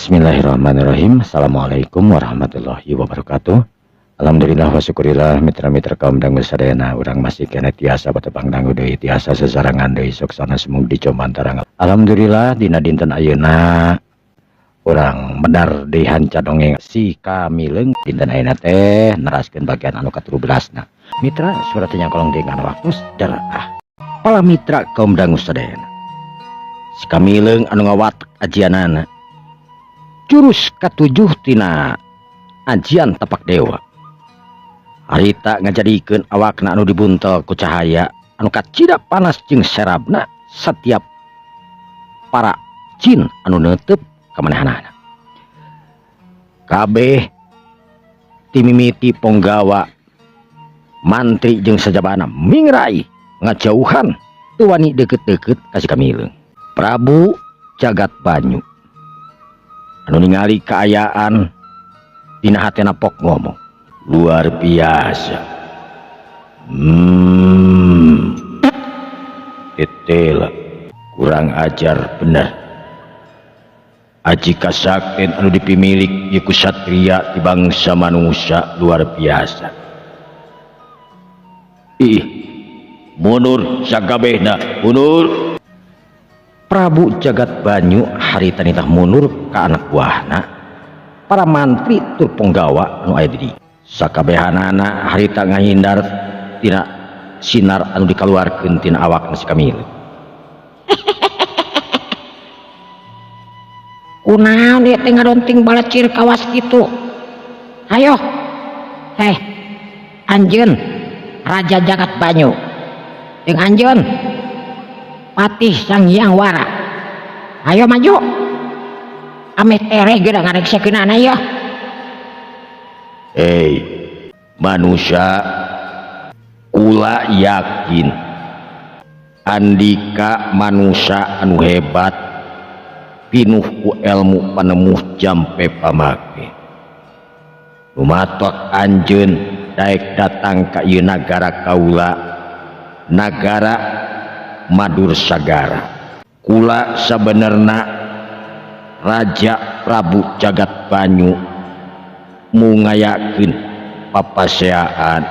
Bismillahirrahmanirrahim. Assalamualaikum warahmatullahi wabarakatuh. Alhamdulillah wa syukurillah mitra-mitra kaum dangu sadayana urang masih kena tiasa batebang dangu deui tiasa sesarangan deui soksana semung dicoban tarang. Alhamdulillah dina dinten ayeuna urang medar deui hanca dongeng si Kamileung dinten ayeuna teh neraskeun bagian anu ka-13. Mitra surat nya kolong dengan waktu sederaah. Para mitra kaum dangu sadayana. Si Kamileung anu ngawatek ajianana jurus katujuh tina ajian tapak dewa. Harita ngajadikeun awakna anu dibuntel ku cahaya anu kacida panas jeung serabna setiap para jin anu neuteup kamanehanana. Kabeh timimiti ponggawa mantri jeung sajabana mingrai ngajauhan teu wani deukeut-deukeut ka si Kamileung. Prabu Jagat Banyu anu ningali kaayaan dina hatena pok ngomong luar biasa. Tetela kurang ajar bener. Aji kasakten anu dipimilik ieu ku satria di bangsa manusia luar biasa. Ih, mundur sakabehna, mundur. Prabu Jagat Banyu harita nitah mundur ka anak buahna para mantri tur ponggawa anu aya di dieu. Sakabehanana harita ngahindar tina sinar anu dikaluarkeun tina awakna si Kamileung. Kunaon ieu teh ngadonting balecir kawas kitu? Hayo. Anjeun Raja Jagat Banyu. Jeung anjeun Patih Sang Hyang Wara. Ayo maju. Ame tereh geura ngareksekeunana ieu. Hei manusia, kula yakin andika manusia anu hebat pinuh ku ilmu panemuh jampe pamake. Lumatok anjeun daek datang ka ieu nagara kaula, nagara Madursagara. Kula sabenerna Raja Prabu Jagat Banyu mungayakeun papaseaan,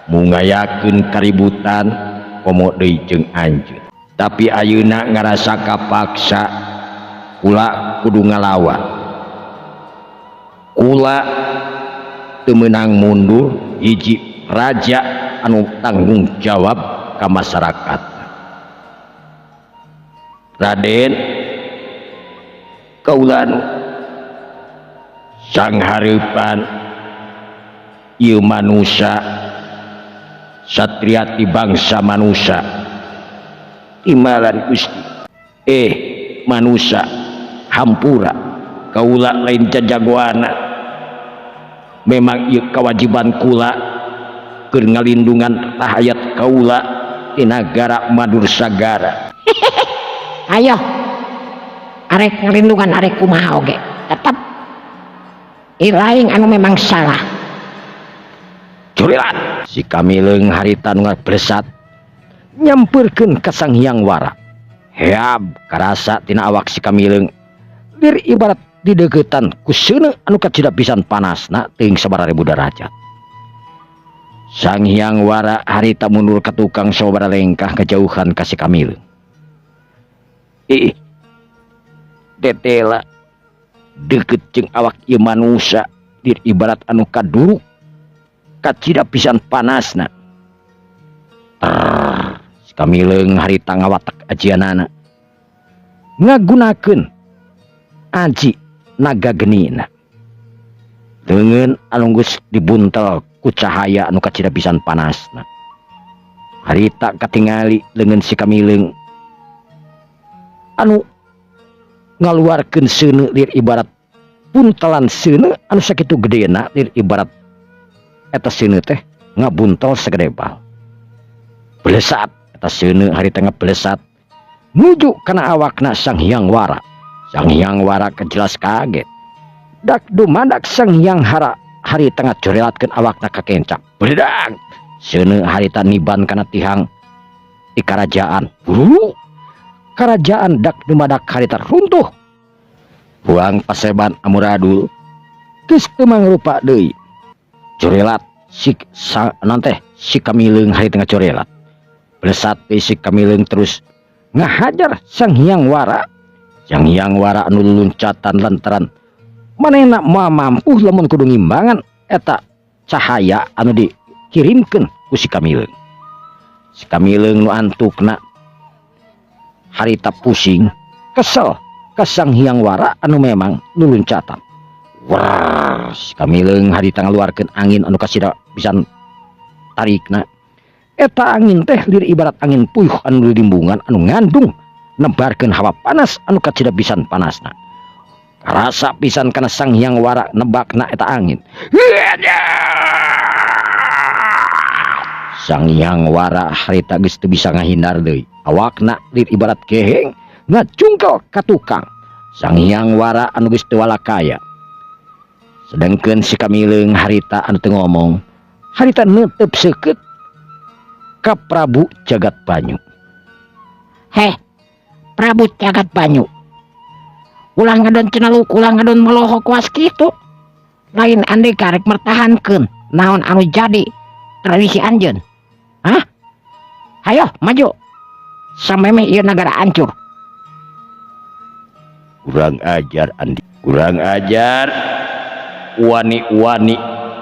mungayakeun kaributan komo deui jeung anjeun. Tapi ayeuna ngarasa kapaksa kula kudu ngalawan. Kula teu meunang mundur hiji raja anu tanggung jawab ka masyarakat. Raden, kaula anu sang hareupan ieu manusia satria ti bangsa manusia timalan Gusti. Manusia hampura kaula lain jajagoana. Memang ieu kewajiban kula keur ngalindungan rahayat kaula di nagara Madursagara. Ayo. Arek ngalindungan arek kumaha oge. Tetep ilaing anu memang salah. Curilan si Kamileung harita nu ngablesat nyampeurkeun ka Sang Hyang Wara. Heab karasa tina awak si Kamileung lir ibarat dideuketan ku seuneu anu kacida pisan panasna teuing sabaraha derajat. Sang Hyang Wara harita mundur ka tukang sababaraha lengkah kejauhan ka si Kamileung. Tetela deukeut jeung awak ieu manusia lir ibarat anu kaduruk kacida pisan panasna. Si Kamileung harita ngawatek ajianana ngagunakeun aji naga genina. Leungeun anu geus dibuntel ku cahaya anu kacida pisan panasna. Harita katingali leungeun si Kamileung anu ngaluarkeun seuneu lir ibarat puntelan seuneu anu sakitu gedena lir ibarat eta seuneu teh ngabuntel sagede bal. Blesat eta seuneu harita ngablesat nuju kana awakna Sang Hyang Wara. Sang Hyang Wara kejelas kaget. Dak dumadak Sang Hyang Hara harita ngacorelatkeun awakna ka kencak. Bledag seuneu harita niban kana tihang di kerajaan. Kerajaan dak dumadak harita runtuh. buang paseban amuradul geus teu mangrupa deui corelat si Kamileung hari tengah corelat belesat si Kamileung terus ngahajar Sang Hyang Wara anu luncatan lantaran manehna mampu lamun kudu ngimbangan eta cahaya anu dikirimkeun ku si Kamileung nu antukna harita pusing kesel ka Sang Hyang Wara anu memang nuluncatan. Wah, si Kamileung harita ngaluarkeun angin anu kasida pisan tarikna. Eta angin teh lir ibarat angin puyuh anu limbungan anu ngandung nebarkeun hawa panas anu kasida pisan panasna. Karasa pisan kana Sang Hyang Wara nebakna eta angin. Sang Hyang Wara harita geus teu bisa ngahindar deui. Awakna lir ibarat keheng ngacungkel ka tukang Sang Hyang Wara anu geus teu walakaya. Sedengkeun si Kamileung harita anu teu ngomong, harita neuteup seukeut ka Prabu Jagat Banyu. Heh, Prabu Jagat Banyu. Ulah ngadon cenaluk, ulah ngadon melohok was kitu. Lain ande karek mertahankeun naon anu jadi tradisi anjeun. Hah? Hayo maju. Sameme ieu nagara hancur. Kurang ajar Andi, kurang ajar. Wani-wani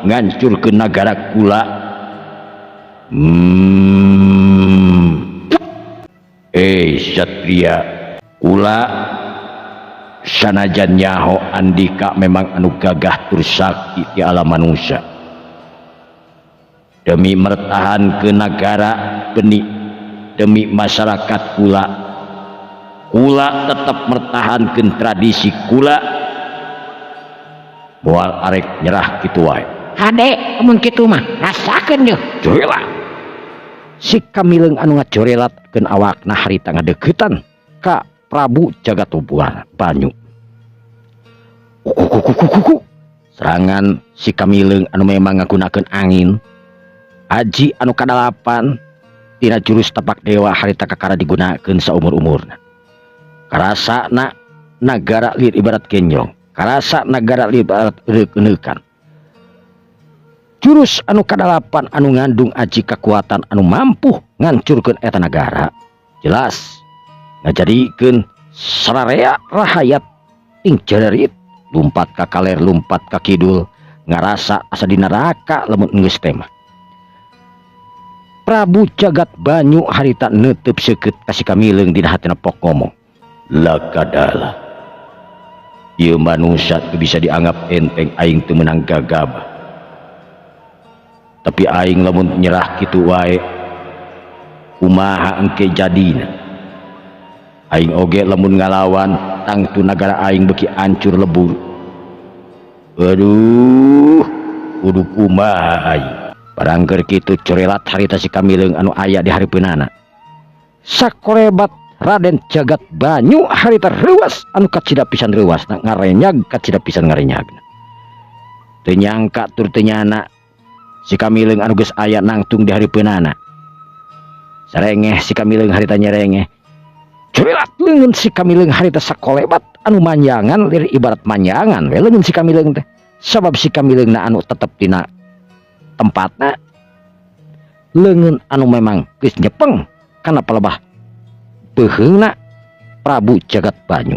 ngancurkeun nagara kula. Satria, kula sanajan nyaho Andika memang anu gagah tur sakti ti alam manusia. Demi mertahankeun nagara benih, demi masyarakat kula tetap mertahankeun tradisi kula. Moal arek nyerah kitu wae. Hade, amun kitu mah rasakeun yeuh. Corelat. Si Kamileung anu ngacorelatkeun awakna harita ngadeuketan ka Prabu Jagat Banyu. Kuku. Serangan si Kamileung anu memang ngagunakeun angin. Aji anu kadalapan tina jurus tapak dewa harita kakara digunakeun saumur-umurna. Karasana nagara lir ibarat kenyong. Karasa nagara lir ibarat eueukan. Jurus anu kadalapan anu ngandung aji kekuatan anu mampu ngancurkeun eta nagara. Jelas ngajadikeun sararea rahayat ting jererit lumpat ka kaler lumpat ka kidul ngarasa asa di neraka lamun geus teh mah. Prabu Jagat Banyu harita neuteub seukeut ka si Kamileung dina hatina pok ngomong. Lakadala. Ieu manusia teu bisa dianggap enteng aing teu meunang gagabah. Tapi aing lamun nyerah kitu wae kumaha engke jadina. Aing oge lamun ngalawan tangtu nagara aing beuki hancur lebur. Aduh, kudu kumaha aing. Barangker kitu corelat harita si Kamileung anu aya di haripeunana. Sakorebat Raden Jagat Banyu harita reuwas anu kacida pisan reuwasna ngarenyag kacida pisan ngarenyagna. Teu nyangka tur teu nyana si Kamileung anu geus aya nangtung di haripeunana. Sarengeh si Kamileung harita nyerengeh. Corelat leungeun si Kamileung harita sakolebat anu manjangan lir ibarat manjangan we leungeun si Kamileung teh. Sabab si Kamileungna anu tetep tina tempatna. Leungeun anu memang geus nyepeng kana palebah beheungna Prabu Jagat Banyu.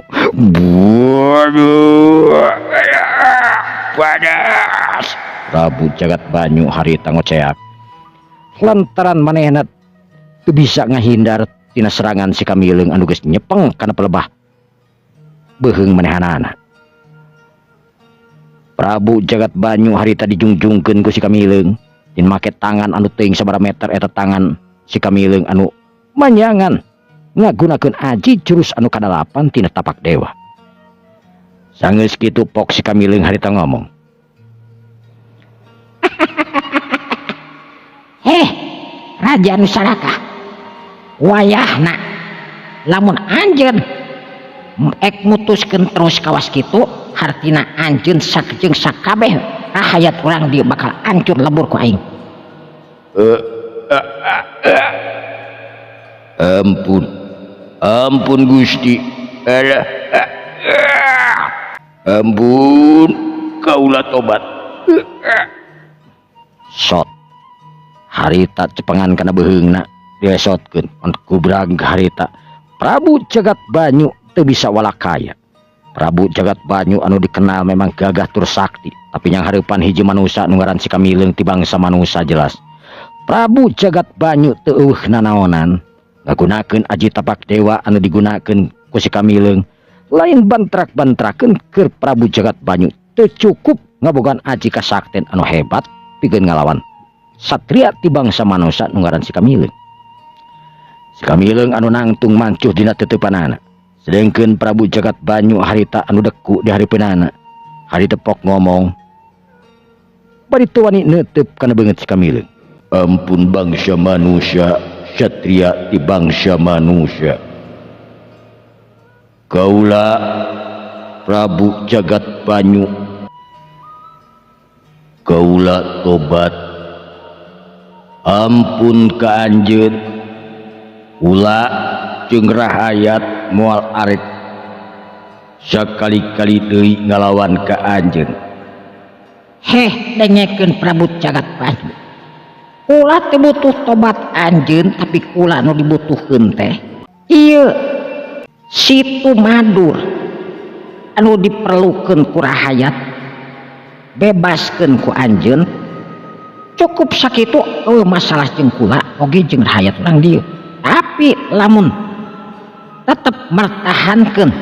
Padas. Prabu Jagat Banyu harita ngoceak. Lantaran manehna teu bisa ngahindar tina serangan si Kamileung anu geus nyepeng kana pelebah beheung manehanana. Prabu Jagat Banyu harita dijungjungkeun ku si Kamileung tin make tangan anu teuing sabaraha meter eta tangan si Kamileung anu manjangan ngagunakeun aji jurus anu kadalapan tina tapak dewa. Sanggeus kitu pok si Kamileung harita ngomong. Heh, Raja Nusalaka. Wayahna lamun anjeun ek mutuskeun terus kawas kitu hartina anjeun sakejeng sakabeh rahayat urang dieu bakal hancur lebur ku aing. Ampun Gusti. Ampun, kaulah tobat. Sot. Harita cepengan kana beheungna diresotkeun ku berag harita. Prabu Jagat Banyu teu bisa walakaya. Prabu Jagat Banyu anu dikenal memang gagah tur sakti, tapi yang hareupan hiji manusia nu ngaran si Kamileung ti bangsa manusia jelas. Prabu Jagat Banyu teu eueuh nanaonan ngagunakeun aji tapak dewa anu digunakeun ku si Kamileung. Lain bantrak-bantrakeun keur Prabu Jagat Banyu teu cukup ngabogaan aji kasakten anu hebat pikeun ngalawan satria ti bangsa manusia nu ngaran si Kamileung. Si Kamileung anu nangtung mancuh dina teteupanana. Sedengkeun Prabu Jagat Banyu harita anu deku di hareupeunana. Hari tepok ngomong. Bari teu wani neuteup kana beungeut si Kamileung. Ampun bangsa manusia, satria ti bangsa manusia. Kaula Prabu Jagat Banyu, kaula tobat. Ampun ka anjeun, ulah jeung rahayat moal arek sakali-kali deui ngalawan ka anjeun. Heh, dengekeun Prabu Jagat Banyu. Ulah teu butuh tobat anjeun, tapi ulah nu dibutuhkeun teh ieu Situ Madur anu diperlukeun ku rahayat, bebaskeun ku anjeun. Cukup sakitu masalah jeung kula oge jeung rahayat urang dieu. Tapi lamun tetep mertahankeun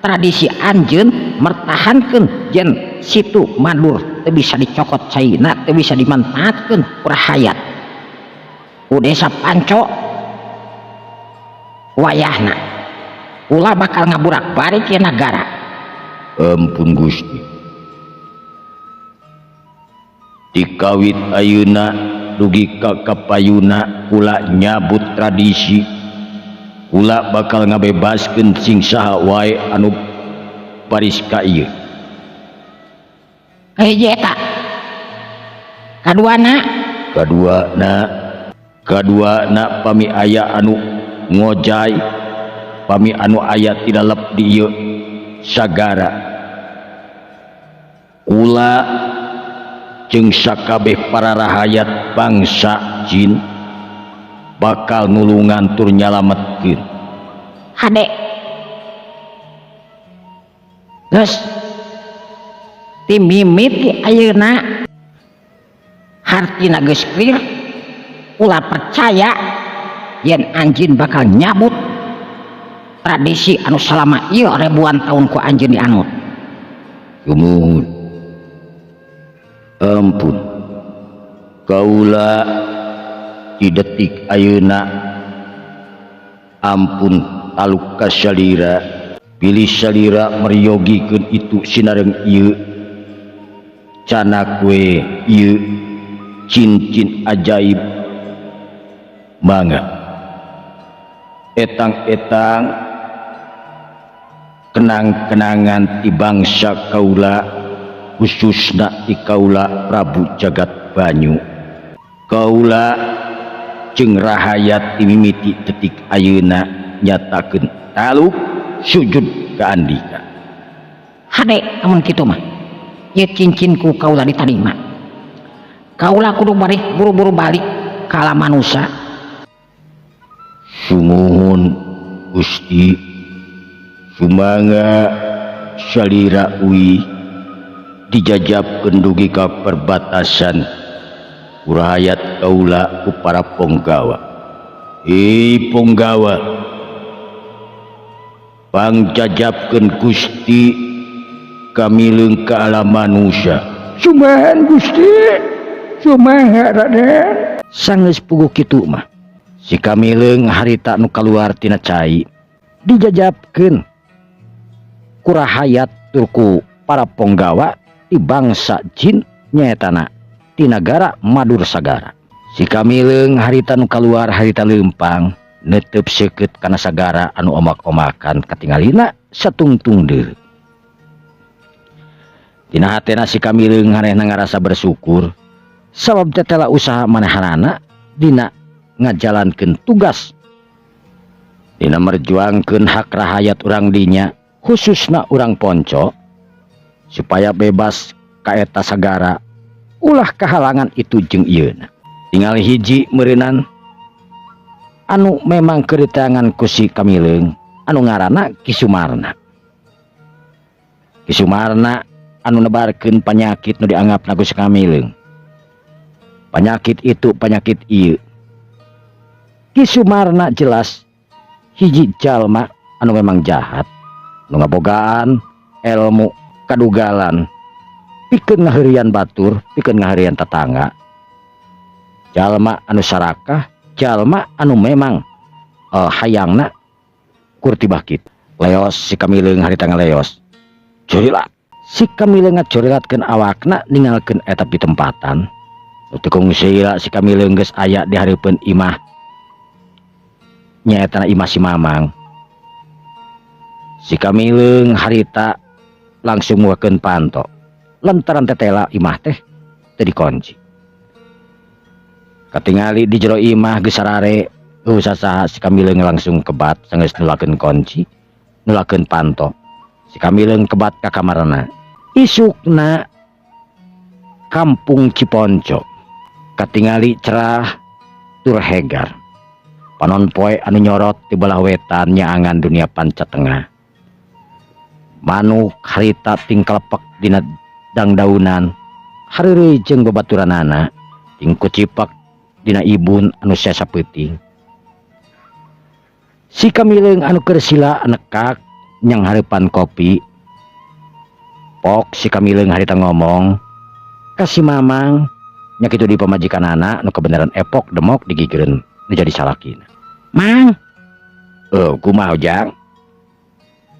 tradisi anjeun, mertahankeun jen Situ Madur teu bisa dicokot caina, teu bisa dimanfaatkeun ku rahayat, ku desa Panco wayahna ulah bakal ngaburak-barik ya nagara. Ampun Gusti. Dikawit ayeuna dugi ka kapayuna kula nyabut tradisi. Kula bakal ngabebaskeun sing saha wae anu paris ka ieu. Hiji eta. Kaduana pami aya anu ngojay, pami anu aya ti dalem di ieu sagara. Kula jeung sakabeh para rahayat bangsa jin bakal nulungan tur nyalametkeun. Hade. Geus ti mimiti ayeuna hartina geus clear, ulah percaya yen anjeun bakal nyabut tradisi anu salama ieu ribuan tahun ku anjeun dianut. Sumuhun. Ampun, kaula di detik ayeuna ampun taluk ka salira, pilih salira meryogikeun itu sinareng ieu canakwe ieu cincin ajaib. Mangga etang-etang kenang-kenangan ti bangsa kaula, khususna ti kaula Prabu Jagat Banyu. Kaula jeung rahayat ti mimiti detik ayeuna nyatakeun taluk sujud ka Andika. Hade amun kitu mah ieu cincinku kaula ditarima. Kaula kudu bari buru-buru balik ka alam manusia. Sumuhun Gusti, sumangga salira uwi dijajabkeun dugi ka perbatasan kurahayat kaula ku para ponggawa. Ponggawa, pangjajabkeun Gusti Kamileung ka alam manusia. Sumahan Gusti, sumaha Raden. Sanggeus puguh kitu mah si Kamileung harita nu kaluar tina cai dijajabkeun ku rahayat tur ku para ponggawa ti bangsa jin nyaetana ti nagara Madur Sagara. Si Kamileung harita nu kaluar harita leumpang neuteup seukeut kana sagara anu omak-omakan katingalina satungtung deui. Dina hatena si Kamileung harehna ngarasa bersyukur sabab tetela usaha manehanana dina ngajalankeun tugas, dina merjuangkeun hak rahayat urang dinya khususna urang Ponco supaya bebas kaeta sagara ulah kehalangan itu jeung ieuna. Tinggal hiji meureunnan anu memang keretangan ku si Kamileung anu ngaranna Ki Sumarna. Ki Sumarna anu nebarkeun panyakit nu dianggapna ku si Kamileung. Panyakit itu panyakit ieu. Ki Sumarna jelas hiji jalma anu memang jahat, nu ngabogaan ilmu kadugalan pikeun ngaheurian batur, pikeun ngaheurian tetangga. Jalma anu sarakah, jalma anu memang hayangna kurtibah kitu. Leos si Kamileung harita ngaleos. Curilat. Si Kamileung ngacurilatkeun awakna ninggalkeun eta pitempatan. Teu kungsiila si Kamileung geus aya di hareupeun imah. Nyaeta imah si Mamang. Si Kamileung harita langsung muakeun panto. Lantaran tetela imah teh teu dikunci. Katingali di jero imah geus sarare saha si Kamileung langsung kebat sanggeus nulakeun kunci, nulakeun panto. Si Kamileung kebat ka kamarna. Isukna kampung Ciponco. Katingali cerah tur hegar. Panon poe anu nyorot di belah wetan nyaangan dunia panca tengah. Manuk harita tingkalepek dina dangdaunan. Hareureuy jeung babaturanana ting kucipak dina ibun anu siasa peuting. Si Kamileung anu keur sila nekak nyang hareupan kopi. Pok si Kamileung harita ngomong ka si Mamang nya kitu di pamajikanana anu kebenaran epok demok digigeureun nu jadi salakina. Mang, Kumaha Ujang?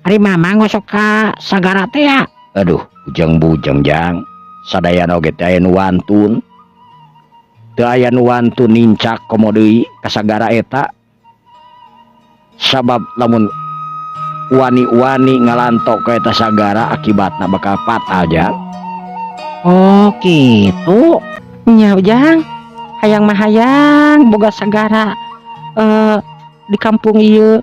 ari Mamang ngosok ka sagara teh ya. Aduh, bujang-bujang Jang. Sadayana oge teh aya nu wantun. Teu aya nu wantun nincak komo deui ka sagara eta. Sabab lamun wani-wani ngalantok ka eta sagara akibatna bakal patah Jang. Oh gitu. Nya Ujang, hayang mah hayang boga sagara di kampung ieu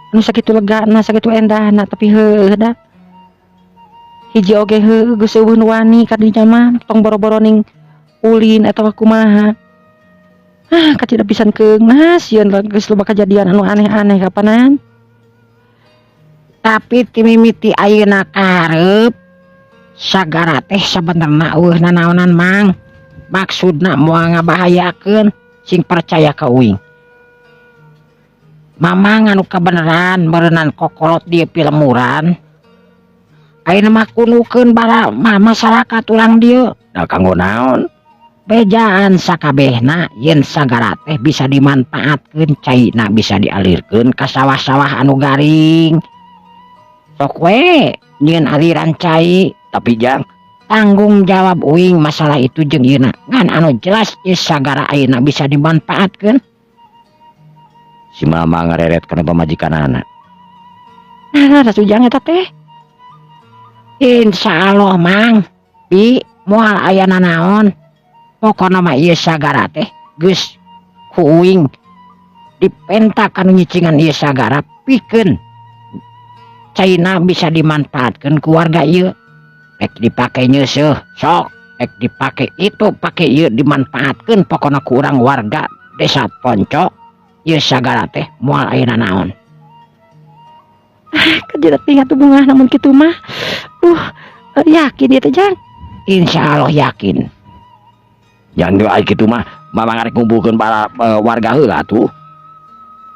anu sakitu legana, sakitu endahna, tapi heueuh da. Hiji oge heueuh geus eueuh wani ka dinya mah tong boro-boro ning ulin atawa kumaha. Kacida pisan keungnas yeun geus loba kajadian anu aneh-aneh kapanan. Tapi ti mimiti ayeuna kareup sagara teh sabenerna eueuh nanaonan Mang. Maksudna moal ngabahayakeun sing percaya ka uing. Mamang anu kabeneran meureunnan kokolot dieu pilemuran. Ayeuna mah kunukeun bara masyarakat urang dieu. Da kanggo naon? Bejaan sakabehna yen sagara teh bisa dimanfaatkeun, caina bisa dialirkeun ka sawah-sawah anu garing. Sok we nyieun aliran cai, Tapi Jang, tanggung jawab uing masalah itu jeung ieuna. Ngan anu jelas ieu sagara ayeuna bisa dimanfaatkeun. si Mamang ngareret kana pamajikanana. Nah, Ujang eta teh. Insyaallah Mang, bi moal aya nanaon. Pokona mah ieu sagara teh geus ku uing dipentak anu nyicingan ieu sagara pikeun caina bisa dimanfaatkeun ku warga ieu. Ek dipake nyeuseum sok, ek dipake itu pake ieu dimanfaatkeun pokona ku urang warga desa Ponco. Ieu sagara teh moal aya nanaon. Kajira teh atuh bungah namun kitu mah. Yakin ieu teh Jang? Insyaallah yakin. Yang doa kitu mah Mamang arek ngumpulkeun para warga heula atuh.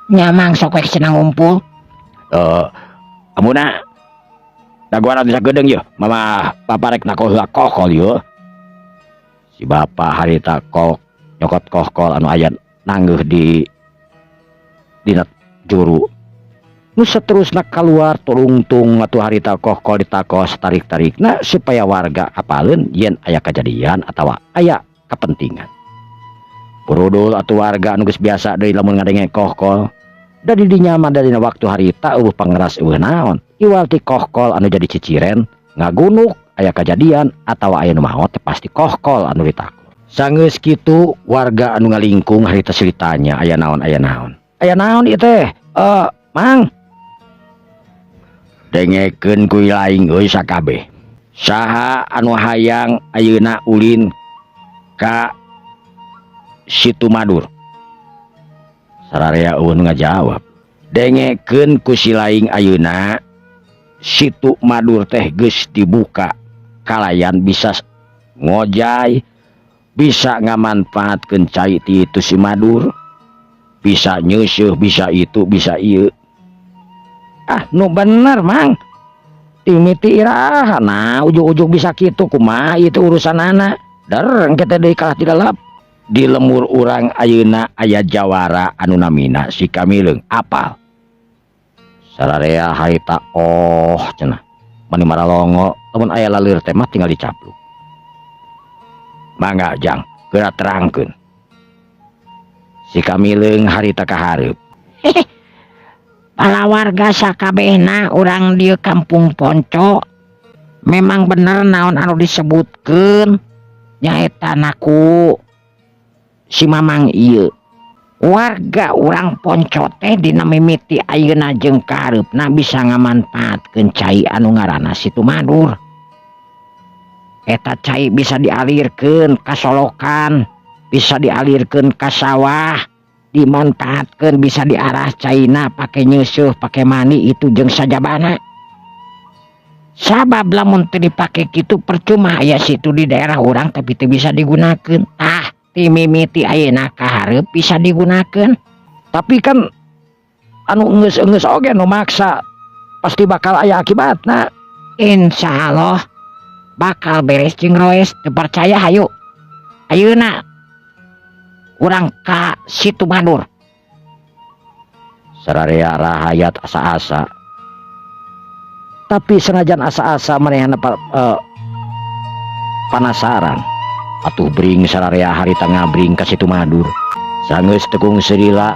Nyamang sok we cenah ngumpul. Amuna daguana bisa gedeng ye, Mama paparek na kokol ye. Si bapa harita kok nyokot kokol anu aya nanggeuh di dina juru. Nu saterusna keluar tulungtung atuh harita kokol ditakos tarik-tarikna supaya warga apaleun yen aya kejadian atawa aya kepentingan. Burudul atuh warga anu geus biasa deui lamun ngadenge kokol. Dari dinya mah dari waktu harita eueuh pangeras eueuh naon. Iwal ti kokol anu jadi ciciren ngagunuk aya kejadian atawa aya nu maot pasti kokol anu ditakor. Sanggeus kitu warga anu ngalingkung harita ceritanya aya naon aya naon. Aya naon ieu teh? Mang. Dengekeun ku laing euy sakabeh. saha anu hayang ayeuna ulin ka Situ Madur? Sararea Uun ngajawab, dengekeun ku si laing ayeuna Situ Madur teh geus dibuka kalayan bisa ngojay, bisa ngamanfaatkeun cai ti itu si Madur, bisa nyeusuh, bisa itu, bisa ieu. Ah, nu bener mang, timiti iraha nah ujug-ujug bisa kitu kumaha itu urusan anak dereng kita deui kalah tidak lap. Di lemur urang ayeuna aya jawara anu namina si Kamileung apal. Sararea harita oh cenah mani maralongo lamun aya lalir teh mah tinggal dicapluk. Mangga jang geura terangkeun. Si Kamileung harita kahareup. Para warga sakabehna urang di Kampung Ponco memang bener naon anu disebutkeun nyaeta naku si Mamang ieu. Warga urang Ponco teh dina mimiti ayeuna jeung kahareupna bisa ngamanfaatkeun cai anu ngaranna Situ Madur. Eta cai bisa dialirkeun ka solokan, bisa dialirkeun ka sawah, dimanfaatkeun bisa diarah caina pake nyeusuh, pake mani itu jeung sajabana. Sabab lamun teu dipake kitu percuma aya situ di daerah urang tapi teu bisa digunakeun. Tah ti mimiti ayeuna kahareup bisa digunakeun. Tapi kan anu eungeus-eungeus oge nu maksa pasti bakal aya akibatna. Insyaallah bakal beres jeung roes. Teu percaya hayu ayeuna urang ka Situ Madur. Sararea rahayat asa-asa. Tapi senajan asa-asa manehna panasaran, atuh bring sararea harita ngabring ka Situ Madur. Sanggeus tekung serila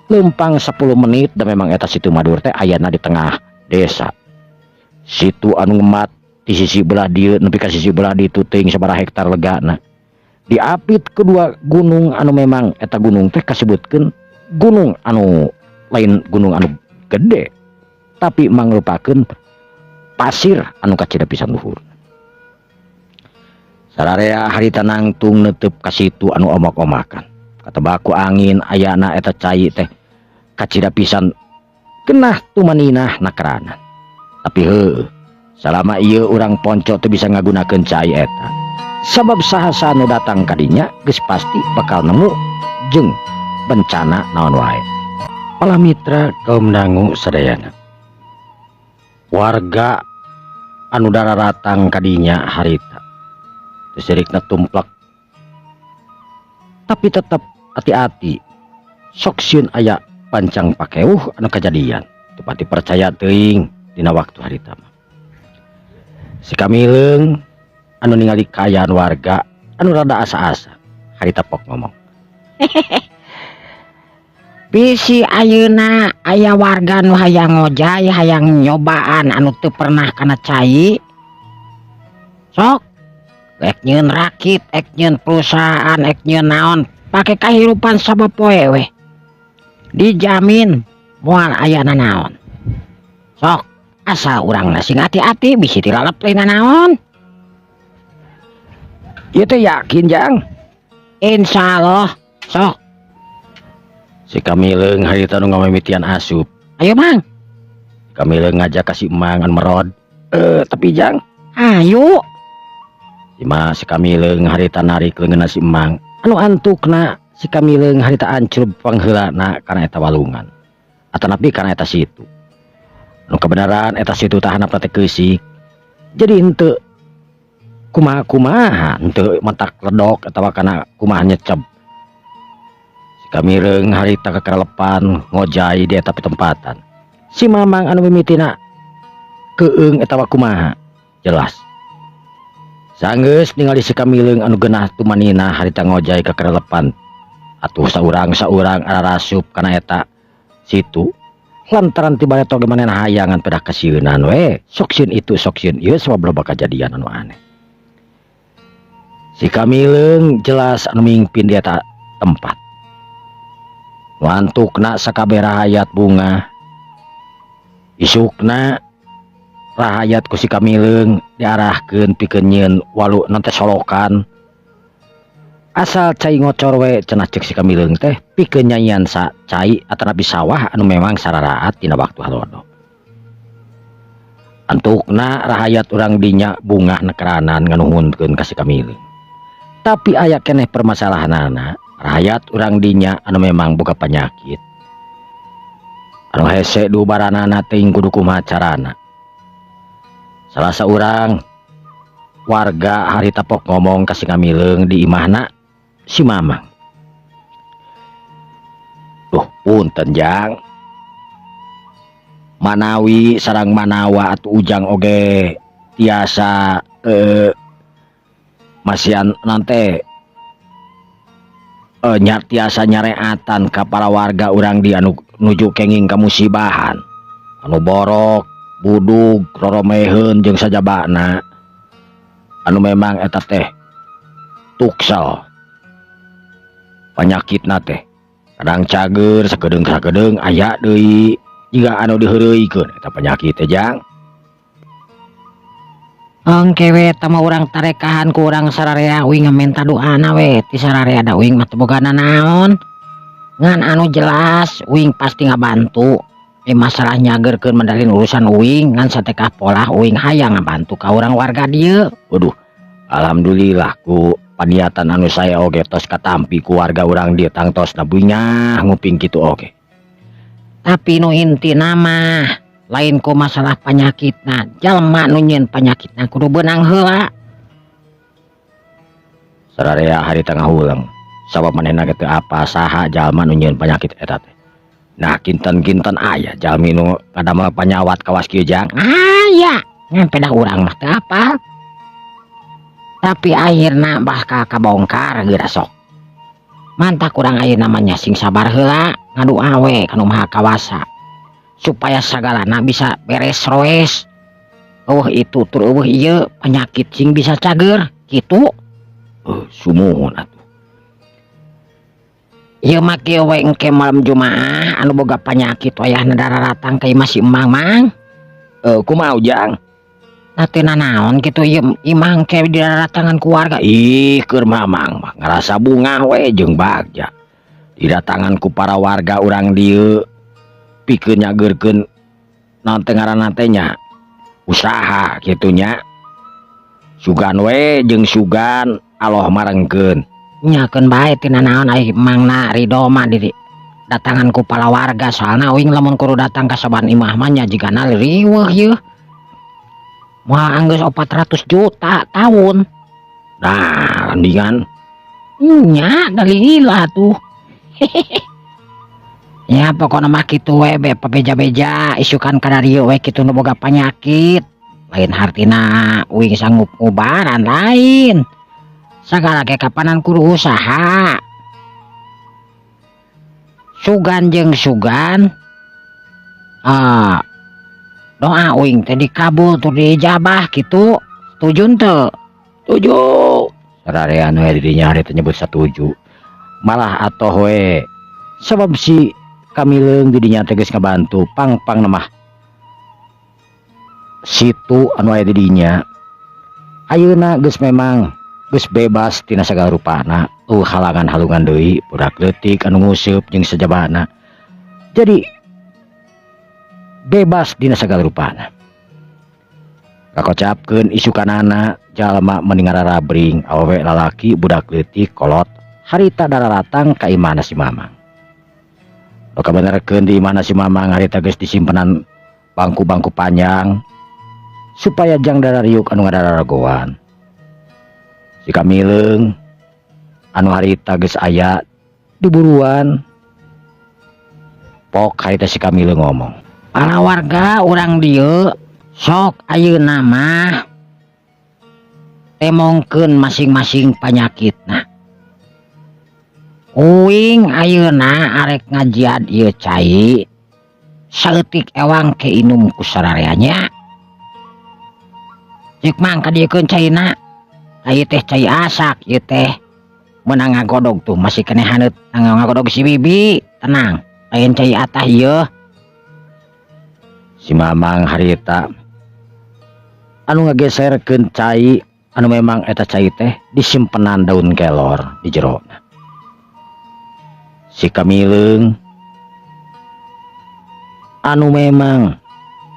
lempang 10 menit dan memang eta Situ Madur teh ayana di tengah desa. Situ anu ngemat di sisi belah dieu nepi ka sisi belah ditu teuing sabaraha hektar legana. Diapit kedua gunung anu memang eta gunung teh kasebutkeun gunung anu lain gunung anu gede tapi mangrupakeun pasir anu kacida pisan luhur. Sararea harita nangtung neuteup ka situ anu omak-omakan. Katebak ku angin ayana eta cai teh kacida pisan genah tumaninah nakeranan. Tapi heueuh, salama ieu urang Ponco teu bisa ngagunakeun cai eta. Sabab sahasa nu datang kadinya geus pasti bakal nemu jeung bencana naon wae. Para mitra kaum dangu sadayana, warga anu dararatang kadinya harita teu sirikna tumplek tapi tetep hati-hati sok sieun aya pancang pakeuh anu kajadian teu pati percaya teuing dina waktu harita mah. Si Kamileung anu ningali kaayaan warga anu rada asa-asa harita pok ngomong. Bisi ayeuna aya warga nu hayang ngojay hayang nyobaan anu teu pernah kana cai. Sok ek nyieun rakit, ek nyieun perusahaan, ek nyieun naon pake kahirupan sabapoe we. Dijamin moal ayana naon. Sok asal urangna sing hati-hati bisi tilalep lain naon. Ieu teh yakin jang? Insyaallah sok. Si Kamileung harita nu ngamimitian asup. Ayo mang. Kamileung ngajak ka si Emang anu merod. Tapi jang. Ayo. Si Kamileung harita narik leungeunna si Emang. Anu antukna si Kamileung harita ancrub pangheulana kana eta walungan. Atanapi kana eta situ. Nu kebenaran eta situ tah handapna teh keusik. Jadi henteu kumaha henteu mentak ledok atawa kana kumaha nyecep. Si Kamileung harita kekerelepan ngojay di eta pitempatan. Si Mamang anu mimitina keung atawa kumaha jelas. Sanggeus ningali si Kamileung anu geunah tumanina harita ngojay kekerelepan. Atuh saurang-saurang ararasup kana eta situ. Lantaran tibanya toge manehna hayangan pedah kasieunaan we, sok sieun itu sok sieun ieu sabab loba kajadian anu aneh. Si Kamileung jelas anu mimpin di eta tempat. Wantukna sakabeh rahayat bunga. Isukna rahayat ku si Kamileng diarahkeun pikeun nyieun walu nanti solokan. Asal cai ngocor we cenah cek si Kamileng teh pikeun nyanyian sa cai atanapi sawah anu memang sararaat tina waktu halodo. Antukna rahayat urang dinya bunga nekeranan nganuhunkeun ka si Kamileng. Tapi aya keneh permasalahanana, rahayat urang dinya anu memang boga penyakit. Anu hese dubaranana teuing kudu kumaha carana. Salah seorang warga harita pok ngomong ka si Kamileng di imahna si Mamang. Duh punten Jang, manawi sarang manawa atuh ujang oge tiasa masian nanti tiasa nyareatan ka para warga urang di anu nuju kenging kamusibahan anu borok budug roromeheun jeung sajabana anu memang eta teh tuksel panyakitna teh kadang cager sakedeung aya deui jiga anu diheureuikeun eta penyakit teh Jang. Engke we tama urang tarekahan ku urang sararea uing ngaminta doana we ti sararea da uing mah teu bogana naon ngan anu jelas uing pasti ngabantu masalah nyagerkeun medalin urusan uing ngan satekah pola uing hayang ngabantu ka urang warga dieu. Waduh, alhamdulillah ku paniatan anu saya oge tos katampi ku warga urang dieu tangtos nabuingah nguping kitu oge. Tapi nu intina mah lain ku masalah penyakitna, jalma nu nyieun penyakitna kudu beunang heula. Sararea hari tengah ulang sabab manehna teu apa saha jalma nu nyieun penyakit eta teh. Nah kinten-kinten aya jalmi nu ngadamel panyawat kawas kieu Jang. Aya ngan pedah urang mah teu apa. Tapi akhirna bakal kabongkar geura sok. Mantak urang ayeuna namanya sing sabar heula ngadua we ka nu Maha Kawasa supaya sagalana bisa beres roes. Itu tur ieu penyakit sing bisa cager kitu. Sumuhun atuh. Ieu mah kieu we engke malam Jumaah anu boga penyakit wayahna dararatang ka imah si Emang Mang. Kumaha Ujang? Natena naon kitu ieu imah engke didaratangan ku warga. Ih keur Mamang mah ngarasa bunga we jeung bagja. Didatangan ku para warga urang dieu pikeun nyageurkeun naon teh ngaranna teh nya usaha kitu nya. Sugan we jeung sugan aloh marengkeun. Nyakeun bae tina naon ai Mangna Ridho mah di datangan ku para warga soalna uing lamun kudu datang ka saban imah mah nya jigana riweuh ieu. Moal anggeus 400 juta tahun. Nah, landingan Nya dalila tuh. Ya pokokna mah kitu we be pabeja-beja isukan kana dieu we kitu nu boga penyakit. Lain hartina uing sanggup ngubaran lain. Sagala ge kapanan kudu usaha. Sugan jeung sugan doa uing teh dikabul tur dijabah kitu. Setuju teu? setuju. Sararea anu di dinya hari teh nyebut satuju. Malah atoh we sabab si Kamileng di dinya teh geus ngabantu pang-pang namah situ anu aya di dinya. Ayeuna geus memang geus bebas tina sagala rupana. Halangan halungan deui budak leutik anu nguseup jeung sajabana. Jadi bebas dina sagala rupana. Kakocapkeun isukanana jalma mending ngararabring awewe lalaki budak leutik kolot harita dararatang ka imahna si Mamang. Nu kabenerkeun di imahna si Mamang harita geus disimpenan bangku-bangku panjang supaya jang darariuk anu ngadararagoan. Si Kamileng anu harita geus aya diburuan. Pok harita si Kamileng ngomong, para warga urang dieu sok ayeuna mah temongkeun masing-masing penyakitna. Uing ayeuna arek ngajiad ieu cai saeutik ewang ke inum ku sarareanya. Cek mang kadiekeun caina. Ieu teh cai asak ieu teh. Meunang ngagodog tuh masih keneh haneut ngagodog si bibi. Tenang, lain cai atah ieu. Si Mamang harita anu ngageserkeun cai anu memang eta cai teh disimpenan daun kelor di jerona. Si Kamileung anu memang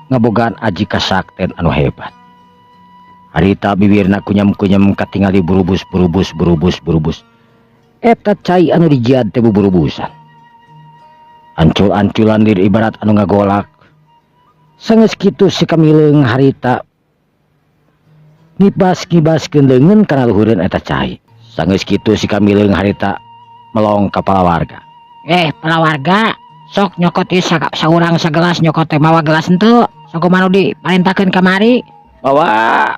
ngabogaan aji kasakten anu hebat. Harita bibirna kunyem-kunyem katingali burubus. Eta cai anu dijiad teh buburubusan. Ancul-anculan diri ibarat anu ngagolak. Sangeus kitu si Kamileung harita ngibas-ngibaskeun leungeun kana luhureun eta cai. Sangeus kitu si Kamileung harita melong ka palawarga. Palawarga, sok nyokot ieu saurang sagelas nyokot teh mawa gelas henteu. Sok kumaha di parentakeun kamari. Bawa.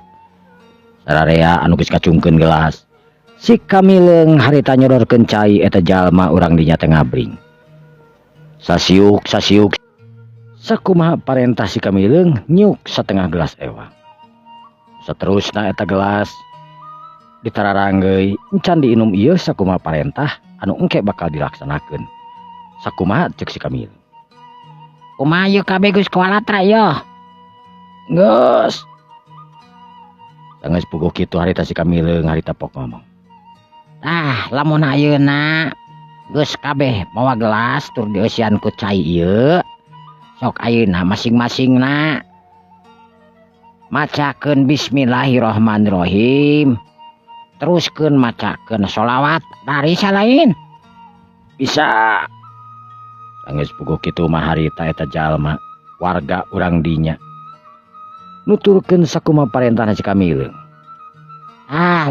Sararea anu geus kacungkeun gelas. Si Kamileung harita nyodorkeun cai eta jalma urang dinya teh ngabring. Sasiuk. Sakumaha parentah si Kamileung nyuk satengah gelas ewang. Saterusna eta gelas ditararanggeui encan diinum ieu sakumaha parentah anu engke bakal dilaksanakeun. Sakumaha ceuk si Kamileung. Kumaha ieu kabeh geus kualatra yeuh. Geus. Sangeus puguh kitu harita si Kamileung harita pok ngomong. Lamun ayeuna geus kabeh mawa gelas tur dieusian ku cai ieu. Sok ayeuna masing-masingna macakeun bismillahirrahmanirrahim. Teruskeun macakeun sholawat dari salain. Bisa. Sangeus puguh kitu mah harita eta jalma warga urang dinya nuturkeun sakumaha parentahna si Kamileung.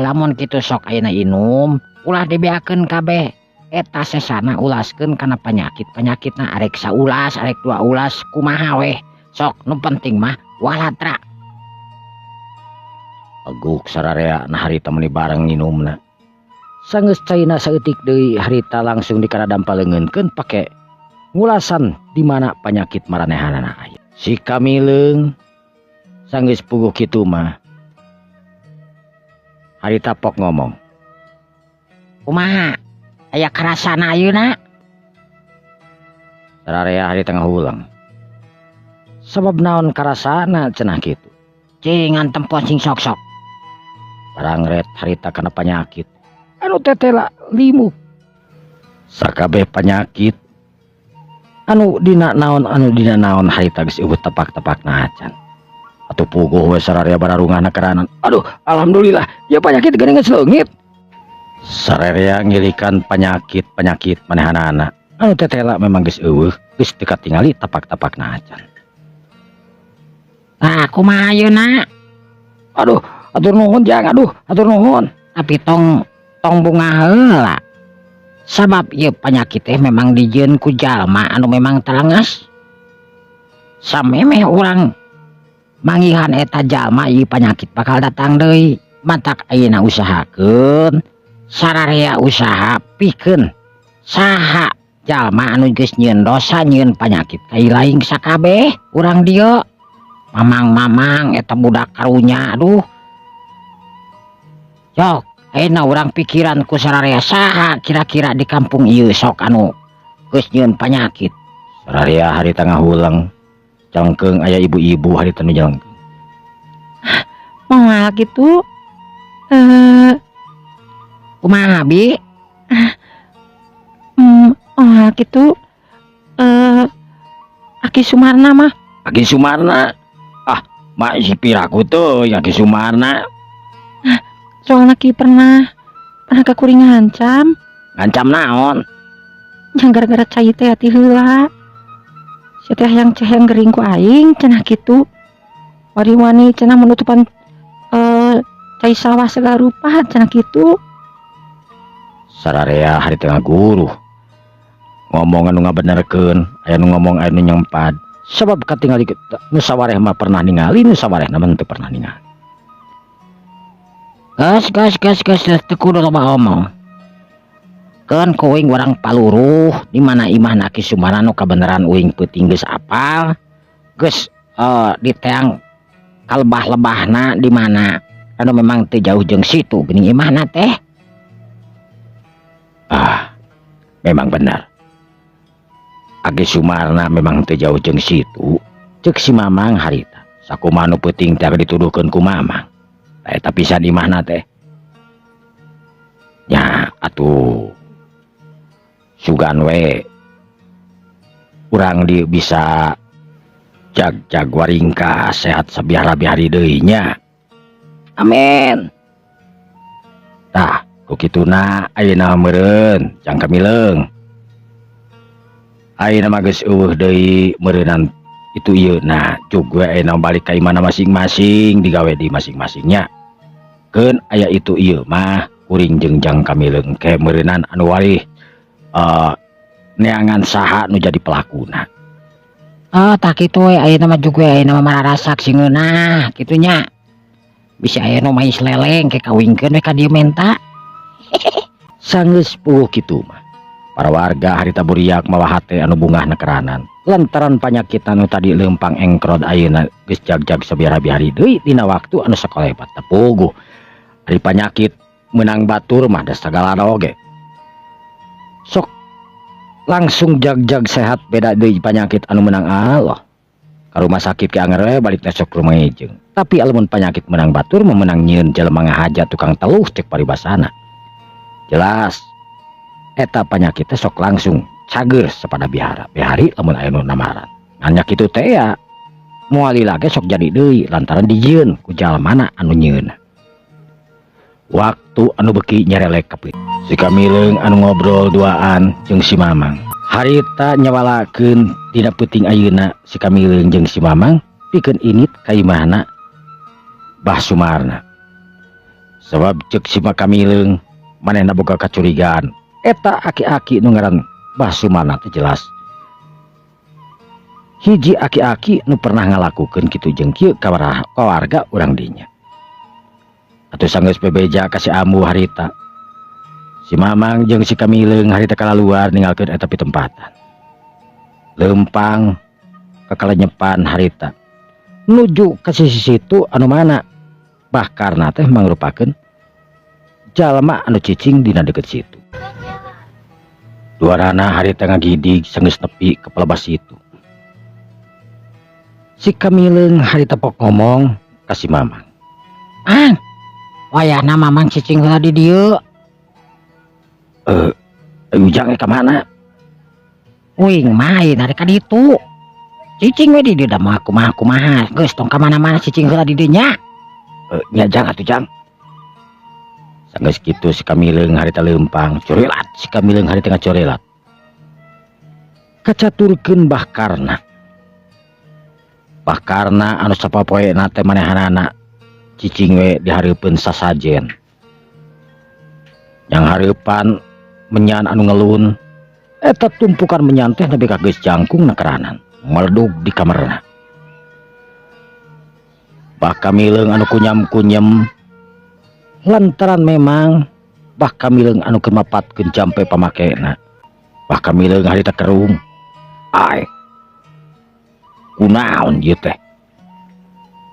Lamun kitu sok ayeuna inum ulah dibeakeun kabeh eta sesana ulaskeun kana penyakitna arek saulas arek 2 ulas kumaha weh. Sok nu penting mah walatra. Aguk sararea na harita meuni bareng nginumna. Sangeus caina saeutik deui harita langsung dikaradampa-leungeunkeun pake ngulasan di mana penyakit maranehanana aya. Si Kamileung sangeus puguh kitu mah harita pok ngomong. Kumaha? Aya karasana ayeuna? Sararea harita ngahulang. Sabab naon karasana cenah kitu? Cingan tempon sing sok-sok. Barang ret harita kana penyakit anu tetela limu. Sakabeh penyakit anu dina naon harita geus eueuh tepak-tepakna acan. Atuh puguh we sararea bararungahna karanan. Aduh, alhamdulillah, ya penyakit geuning geus leungit. Sararea ngilikan penyakit manehanana anu tetela memang geus eueuh, geus teu katingali tepak-tepakna acan. Kumaha ayeuna? Aduh, atur nuhun Jang, atur nuhun. Tapi tong bunga heula. Sabab ieu penyakit teh memang dijieun ku jalma anu memang telenges. Samemeh urang manggihan eta jalma ieu penyakit bakal datang deui. Matak ayeuna usahakeun sararea usaha pikeun saha jalma anu geus nyieun dosa nyieun penyakit kai laing sakabeh urang dieu. Mamang eta budak karunya aduh. Yok, ayeuna urang pikiran ku sararea saha kira-kira di kampung ieu sok anu geus nyieun penyakit. Sararea harita ngahulang. Cangkeung aya ibu-ibu harita nu jangkeung. Moal kitu? Kumaha Bi? Kitu. Aki Sumarna mah. Aki Sumarna? Mak si piraku tuh Aki Sumarna. Soalnya Ki pernah kekuring ngancam. Ngancam naon? Yang gara-gara cai teh hati heula. Si teh yang ceheng gering ku aing cenah kitu. Wani-wani cenah menutupan cai sawah segala rupa cenah kitu. Sararea hari tengah guru. Ngomong anu ngabenerkeun, aya nu ngomong aya nu nyempad. Sebab katingali nu sawareh mah pernah ningali, nu sawarehna mah teu pernah ningali. Gas teu kudu loba omong. Keun ku uing urang paluruh di mana imahna Ki Sumarna nu kabeneran uing peuting geus apal. Geus diteang kalebah-lebahna di mana anu memang teu jauh jeung situ geuning imahna teh. Memang benar. Aki Sumarna memang teu jauh jeung situ, ceuk si Mamang harita. sakumaha nu peuting teh dituduhkeun ku mamang eta pisan imahna teh nya atuh sugan we urang di bisa jag waringka sehat sabiara-bihari deui nya amin tah ku kituna ayeuna meureun jang kamileung ayeuna mah geus eueuh deui meureunan itu ieu nah jug we ayeuna balik ka imana masing-masing digawe di masing-masingnya keun aya itu ieu mah kuring jeung jang kamileung ke meureunan anu walih neangan saha nu jadi pelakuna. Oh tak kitu we ayeuna mah jug we ayeuna mah mararasak singeunah kitu nya bisa ayeuna mah leleng ke kawingkeun we ka dieu menta. Sanggeus puguh kitu mah para warga harita buriak mawa hate anu bungah nekeranan lantaran panyakit anu tadi leumpang engkrod ayeuna geus jag-jag sabiara-bihari deui dina waktu anu sakolebat teh puguh ari panyakit menang batur mah da sagala oge sok langsung jag-jag sehat beda deui panyakit anu menang Allah ka rumah sakit ke anger we balik sok rumah ejeung tapi alamun panyakit menang batur mah menang nyieun jelema ngahajat tukang teluh cek paribasana jelas eta panyakit teh sok langsung cager sapada bihari lamun aya nu namaran nanya kitu teh ya moal lage sok jadi deui lantaran dijieun ku jalmana anu nyieun waktu anu beki nyerelek kapit si kamileung anu ngobrol duaan jeung si mamang harita nyawalakeun tina peuting ayeuna si kamileung jeung si mamang pikeun init ka imahna Bah Sumarna sabab cek si kamileung manehna boga kacurigaan eta aki-aki nu ngaran Bah Sumarna teh jelas hiji aki-aki nu pernah ngalakukeun kitu jeung kieu ka warga urang dinya atuh sanggeus bebeja ka si Ambu harita si mamang jeung si kamileung harita kalaluar ninggalkeun eta pitempatan leumpang kakalenyepan harita nuju ka sisi situ anu mana Bah Karna teh mangrupakeun jalma anu cicing dina deket situ duarana harita ngagidig sanggeus nepi ka pelebas situ si kamileung harita pok ngomong ka si mamang wayahna mamang cicing heula di dieu. Ujang ka mana? Uing main ari ka ditu. Cicing we di dieu da mah kumaha geus tong ka mana-mana cicing heula di dieu nya. Nya jang atuh jang. Sanggeus kitu si kamileung harita leumpang corelat si kamileung harita ngacorelat. Kacaturkeun Bah Karna. Bah Karna anu sapopoena teh manehanana cicing we dihareupeun sasajen yang hareupan menyan anu ngelun eta tumpukan menyan teh nepi ka geus jangkung nekeranan meledug di kamarna Bah kamileung anu kunyam-kunyem lantaran memang Bah kamileung anu keur mapatkeun jampe pamakena Bah kamileung harita kerung ai kunaon ieu teh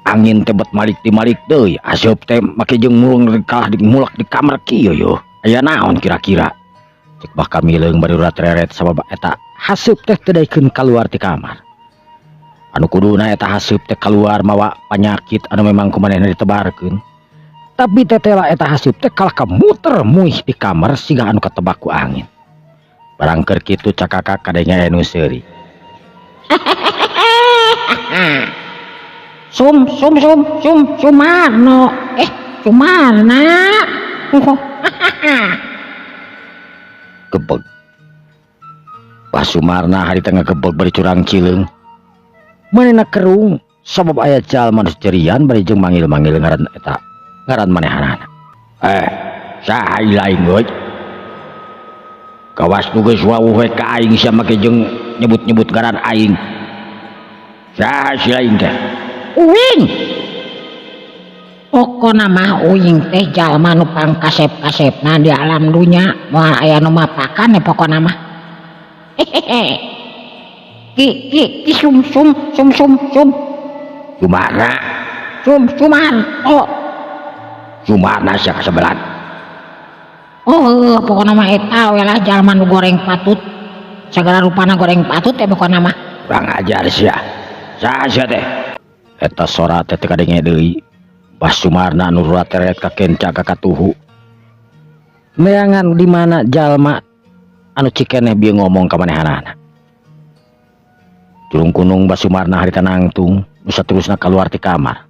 angin tebet malik di malik deui aseup teh make jeung mulung kalah di mulak di kamar kieu yo aya naon kira-kira cek Bah kamileung barurat reret sabab eta haseup teh teu daekeun kaluar ti kamar anu kuduna eta haseup teh kaluar mawa panyakit anu memang kumanehna ditebarkeun tapi tetela eta haseup teh kalah kamuter muih di kamar siga anu katebak ku angin barang keur kitu cakakak kadenya anu seuri Sumarno Sumarna gebeg Bah Sumarna hari tengah gebeg bari curang cileung manehna kerung sabab aya jalma nu cerian bari jeung manggil-manggil ngaran manehanana saha lain goy kawas nu geus wawuh we ka aing sia make jeung nyebut-nyebut ngaran aing saha si lain teh Uing pokona mah uing teh jalma nu pangkasep-kasepna di alam dunya moal aya nu mapakan pokona mah ki Sumarna Sumarna sia kasebelan pokona mah eta we lah jalma nu goreng patut sagala rupana goreng patut pokona mah kurang ajar sia saha sia teh eta sora teh teu kadenge deui. Bas Sumarna anu rateret ka kenca ka katuhu. Meangan di mana jalma anu cikeneh bieu ngomong ka manehanana. Julung kunung Bas Sumarna harita nangtung nu saterusna kaluar ti kamar.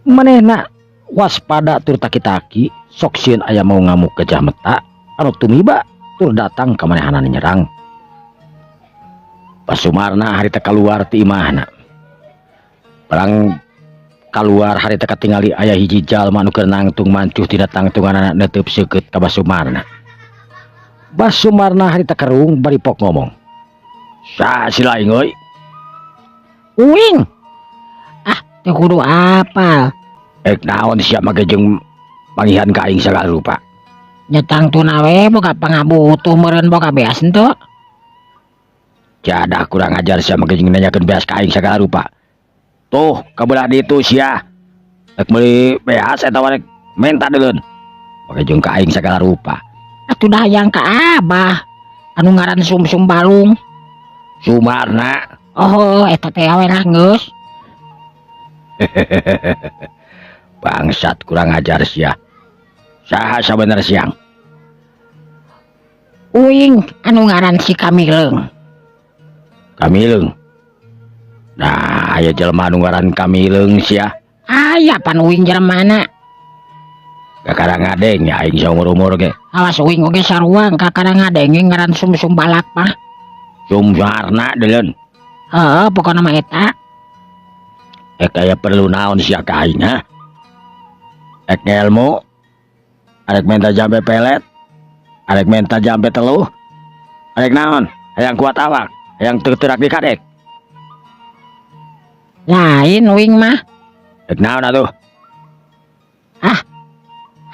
Manehna waspada tur taki-taki sok sieun aya mau ngamuk gajah meta anu tumiba tur datang ka manehanana nyerang. Bas Sumarna harita kaluar ti imahna. Barang kaluar harita katingali aya hiji jalma anu keur nangtung mancuh tina tangtunganna neuteub seukeut ka Bas Sumarna. Bas Sumarna harita kerung bari pok ngomong. Saha si laing euy? Uing. Ah, teu kudu apal. Ek naon sia make jeung pangihan ka aing sagala rupa. Nyetang tuna we boga pangabutuh meureun boga beas henteu. Jadah kurang ajar sia make jeung nanyakeun beas ka aing sagala rupa. Tuh, kabelah ditu sia. Ek meuli beas eta warek menta deulun. Make jeung ka aing sagala rupa. Atuh dah hayang ka Abah anu ngaran Sumsum Balung. Sumarna. Oh, eta teh awe lah geus. Bangsat kurang ajar sia. Saha sabener siang? Uing anu ngaran si Kamileung. Kamileung. Nah, aya jelema anu ngaran Kamileung sia. Aya pan uing jeremana. Kakara ngadeng ya aing saumur-umur ge. Awas uing oge sarua kakara ngadenge ngaran Sumsum Balak mah. Sumarna deulun. Heeh, pokona mah eta. Ek aya perlu naon sia ka aing ha? Ek ngelmu. Arek menta jambe pelet. Arek menta jambe teluh. Arek naon? Hayang kuat awak. Hayang teu-teurak dikadek. Lain uing mah. Ek naon atuh? Ah,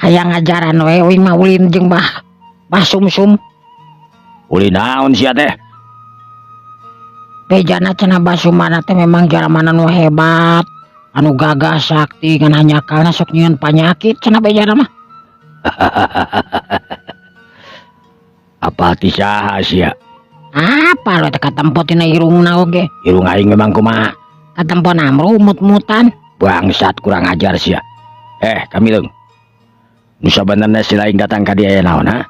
hayang ngajaran we uing mah ulin jeung Bah Sumsum. Uli naon sia teh? Bejana cenah Bah Sumana teh memang jaramana nu hebat, anu gagah sakti ngan hanyakalna sok nyieun panyakit cenah bejana mah. Apa ti saha sia? Apa lo teh katempo tina irungna oge? Irung aing memang kumaha? Katempo namru mut-mutan. Bangsat kurang ajar sia. Kamileung. Nu sabenerna si laing datang ka dieu aya naon ha?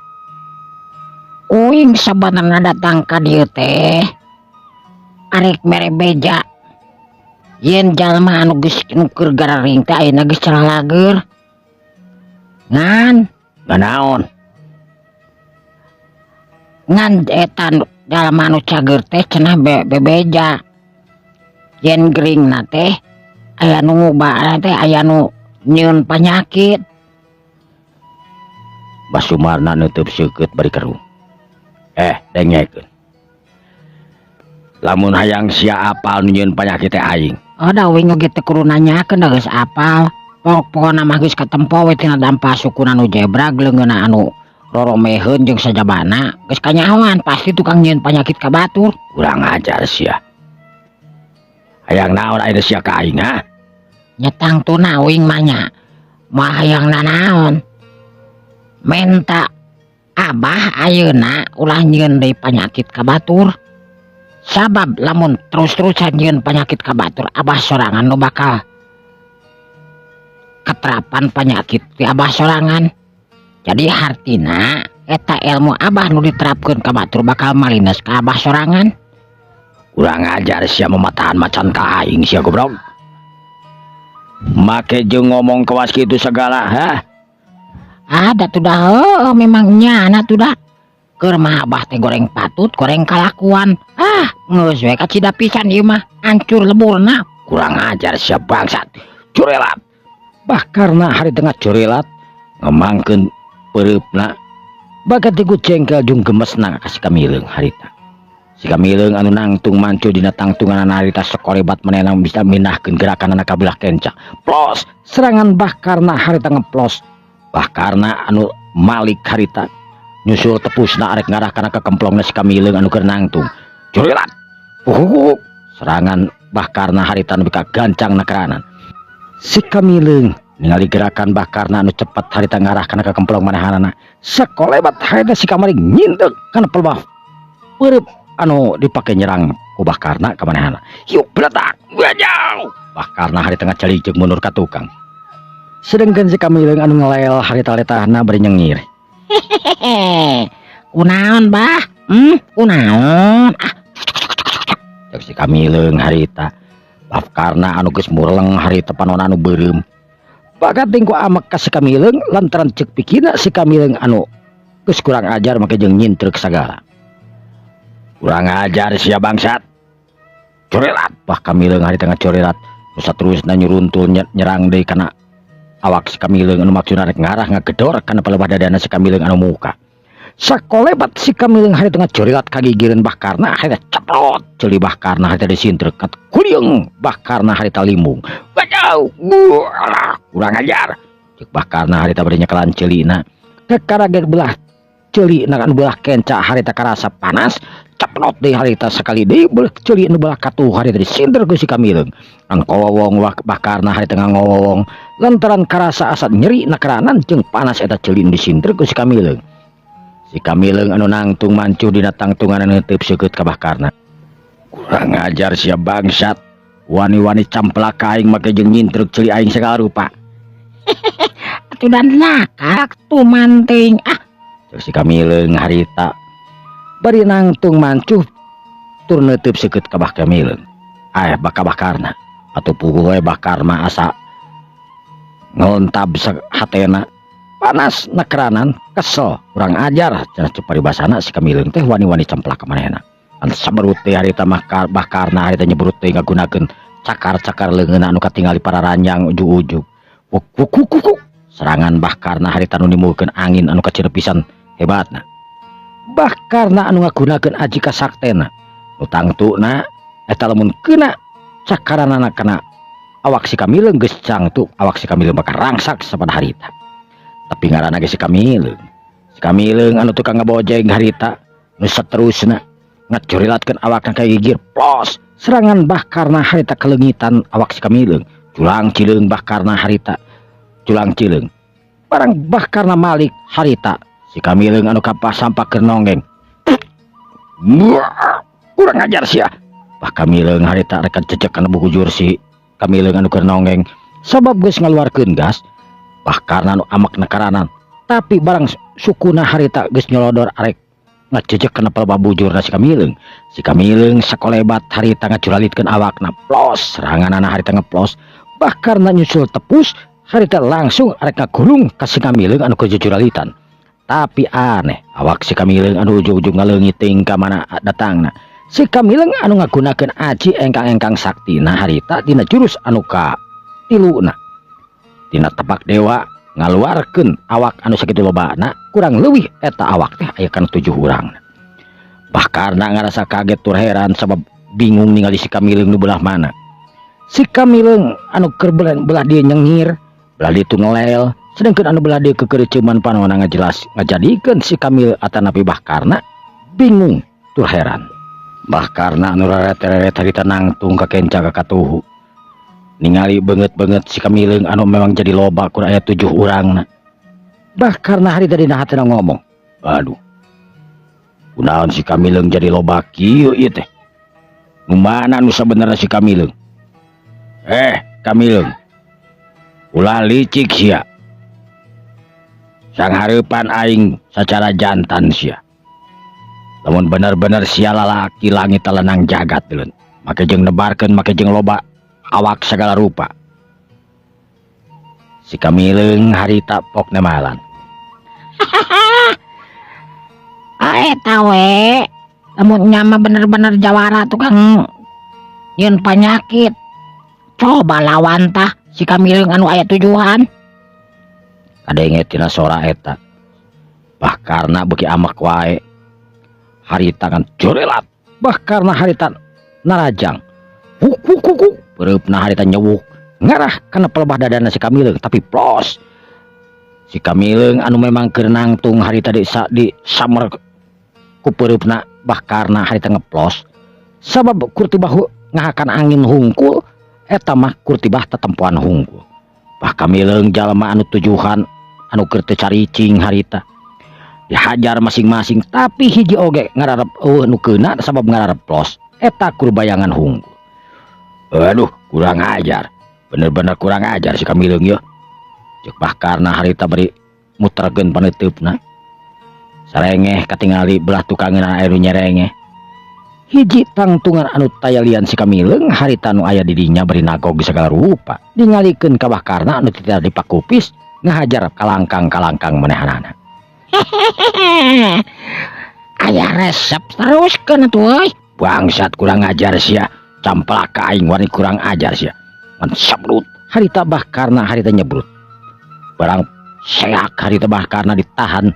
Uing sabenerna datang ka dieu teh arek mere beja. Yen jalma anu geus nu keur gararing teh ayeuna geus cerah lager. Ngan Naon? ngan eta jalma anu cager teh cenah bebeja. Yen geuringna teh aya nu ngubah teh aya nu nyieun panyakit. Bas Sumarna neuteub seukeut bari kerung. Dengekeun. Lamun hayang sia apal nu nyieun panyakit teh aing. Oh da uing oge teu kudu nanyakeun da geus apal. Pokona mah geus katempo we tina dampa sukuna anu jebrag leungeunna anu roromeheun jeung sajabana geus kanyahoan pasti tukang nyieun panyakit ka batur. Kurang ajar sia. Hayang naon aya sia ka aing ha? Nyetang tuna uing mah nya. Mah hayang nanaon? Menta Abah ayeuna ulah nyieun deui panyakit ka batur. Sabab lamun terus-terusan nyieun panyakit ka batur Abah sorangan nu bakal katerapan penyakit ti Abah sorangan. Jadi hartina eta ilmu Abah nu diterapkeun ka batur bakal malines ka Abah sorangan. Kurang ajar sia mematahan macan ka aing sia goblok. Make jeung ngomong kewas kitu segala ha? Ada tuh dah memang nyana tuh dah. Keur mah Abah teh goreng patut, goreng kalakuan. Geus we kacida pisan ieu mah, hancur leburna. Kurang ajar sia bangsat. Curelat. Bakarna hari tengah curelat ngemangkeun peureupna. Bagat tigu cengkel jeung gemesna ka si Kamileung harita. Si Kamileung anu nangtung mancu dina tangtunganna harita sakolebat manehna bisa mindahkeun gerakanna ka belah kenca. Plos, serangan Bakarna harita ngeplos. Bakarna anu malik harita nyusul tepusna arek ngarahkana ka kemplongna si Kamileung anu keur nangtung. Curelat. Serangan Bakarna harita nu bika gancangna karanan. Si Kamileung ningali gerakan Bakarna anu cepet harita ngarahkana ka kemplong manehanana. Sakolebat harita si Kamileung nyindek kana pelbah peureub anu dipake nyerang kubah karena kemanehana. Yuk beletak wajau bah karena hari tengah calijeng mundur ka tukang. Sedengkeun si Kamileung anu ngelel harita letahna bari nyengir. Hehehe. Kunaon bah? Kunaon? Cek si Kamileung harita. Bah karena anu geus murleng harita panonna anu beureum. Bagat tingku amek ka si Kamileung lantaran cek pikirna si Kamileung anu geus kurang ajar make jeung nyintrek sagala. Kurang ajar sia bangsat. Corelat bah Kamileung hari tengah corelat. Nusa terusna nyuruntul nyerang deui kana awak si Kamileung anu maksudna rek ngarah ngagedor kana palebah dadana si Kamileung anu muka. Sakolebat si Kamileung hari tengah corelat kagigireun bah karna hari ceprot ceuli bah karna hari disintrek kat kuliung bah karna hari limbung. Wajau kurang ajar. Cek bah karna hari bari nyekelan ceulina. Kekaraget belah ceulina anu belah kenca hari karasa panas. Ceprot deh harita sekali deh boleh celi nu belah katuh hari tadi sinter ku si Kamileung ang kowong bah karna hari tengah ngowong lantaran karasa asat nyeri nakeranan jeung panas eta celi nu disinter ku si Kamileung. Si Kamileung anu nangtung mancuh dina tangtungan anu teup seukeut ka bah karna. Kurang ajar sia bangsat. Wani-wani camplak aing make jeung nyintrek celi aing segala rupa. Atuh dan lakak tu manting. Cek si Kamileung harita bari nangtung mancuh tur neuteub seukeut ka bah Kamileung. Baka bah karna atuh puguh we bah karma asa ngontab hatena panas nakeranan kesel kurang ajar cenah cek paribasana si Kamileung teh wani-wani camplak ka manehna. An saberut teh harita bah karna harita nyebrut teh ngagunakeun cakar-cakar leungeun anu katingali para ranjang ujug-ujug. Kuk serangan bah karna harita nu nimbulkeun angin anu kacireu pisan hebatna. Bah karna anu ngagunakeun aji kasaktena nu tangtuna eta lamun keuna cakaranana kana awak si Kamileung geus cangtu awak si Kamileung bakal rangsak sapada harita. Tapi ngaranna ge si Kamileung anu tukang ngabojeng harita nu saterusna ngacurilatkeun awakna ka gigir plos serangan bah karna harita keleungitan awak si Kamileung culang cileung bah karna harita culang cileung barang bah karna malik harita si Kamileung anu kapah sampakeun nonggeng. Kurang ajar sia. Bah Kamileung harita rek cecek kana bukujur si Kamileung anu keur nonggeng sabab geus ngaluarkeun gas. Bah karna anu amek nakaranan tapi barang sukuna harita geus nyolodor arek ngacecek kana palebah bujurna si Kamileung. Si Kamileung sakolebat harita ngacuralitkeun awakna plos seranganana harita ngeplos. Bah karna nyusul tepus harita langsung arek ngagulung ka si Kamileung anu kejujuralitan. Tapi aneh awak si Kamileung anu ujug-ujug ngaleungit teuing ka mana datangna. Si Kamileung anu ngagunakeun aji engkang-engkang saktina harita dina jurus anu ka tiluna. Dina tepak dewa ngaluarkeun awak anu sakitu lobana kurang leuwih eta awak teh aya kana 7 urang. Bah karna ngarasa kaget tur heran sabab bingung ningali si Kamileung nu belah mana. Si Kamileung anu keur belah dieu nyengir, belah dieu tu ngelel, sedangkan anu belah dieu kekereuceuman panonna ngajadikeun si Kamileung atanapi bah karna bingung tur heran. Bah karna anu reret-reret harita nangtung ka kenca ka katuhu. Ningali beungeut-beungeut si Kamileung anu memang jadi loba kur aya 7 urangna. Bah karna harita dina hatena ngomong, "Aduh. Kunaon si Kamileung jadi loba kieu ieu teh? Nu mana nu sabenerna si Kamileung?" Kamileung. Ulah licik sia. Sang hareupan aing secara jantan sia. Lamun bener-bener sia lalaki langit telenang jagat deulun. Make jeung nebarkeun make jeung loba awak segala rupa. Si Kamileung harita pok nemalan. Eta we lamun nyama bener-bener jawara tukang yeun panyakit. Coba lawan tah si Kamileung anu aya tujuan. Kadenge tina sora eta. Bah karna beuki amek wae. Harita kan jorelat. Bah karna harita narajang. Huk. Bereupna harita nyewuk. Ngarah kana pelebah dadana si Kamileung tapi plos. Si Kamileung anu memang keur nangtung harita di samer ku pereupna bah karna harita ngeplos. Sabab kurtibah ngahakan angin hungkul eta mah kurtibah tetempoan hungkul. Bah Kamileung jalma anu tujuhan anu keur teu caricing harita. Dihajar masing-masing tapi hiji oge ngararep nu keuna sabab ngararep plos. eta kur bayangan hunggul. Aduh, kurang ajar, bener-bener kurang ajar si Kamileung ya. Cek Bahkarna harita beri muterkeun paneteupna. Sarengeh katingali belah tukangeun air nyerengeh. Hiji tangtungan anu tayalian si Kamileung harita anu aya di dinya beri nagog segala rupa. Dingalikeun ka Bahkarna anu tidak dipakupis ngahajar kalangkang-kalangkang manehanana. Aya resep teruskeun atuh euy. Bangsat kurang ajar sia, camplak ka aing wani kurang ajar sia. Ngan sabrut harita Bahkarna harita nyebrut. Barang seak harita Bahkarna ditahan.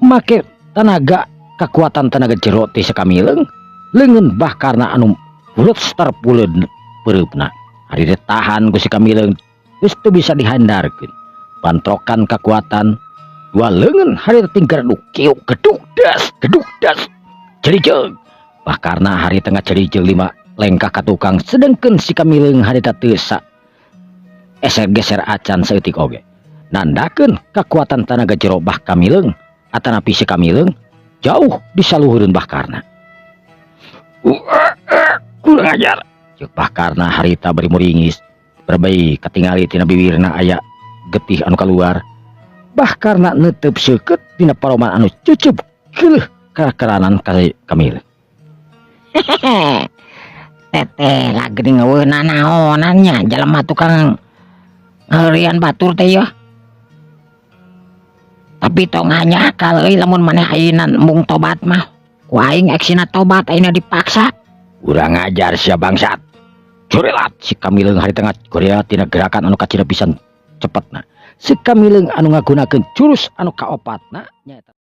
Make tenaga kekuatan tenaga jero ti Kamileung leungeun Bahkarna anu puleut terpuleud pereupna. Hari ditahan ku si Kamileung geus teu bisa dihandarkeun. Bantrokan kekuatan dua leungeun hari tinggal kieu geduk das jadi jeung Bahkarna hari tengah jadi jeung 5 lengkah ka tukang sedengkeun si Kamileung hari teu sa geser acan saeutik oge nandakeun kekuatan tenaga jero Kamileung atanapi si Kamileung jauh disaluhureun Bahkarna. Kurang ajar ceuk Bahkarna harita bari muringis berbei katingali tina bibirna aya getih anu keluar. Bahkarna neuteub seukeut dina paroman anu cucup keuleuh karakaranan ka Kamileung. Teteh lagi ngeueuna naonannya jelema tukang ngerian batur teh ya. Tapi tong hanya euy lamun maneh ayeuna mung tobat mah. Ku aing eksina tobat ayeuna dipaksa. Urang ajar sia bangsat. Curelat si Kamileung hari tengah Korea tina gerakan anu kacina pisan cepetna. Si Kamileung anu ngagunakeun jurus anu kaopatna nyaeta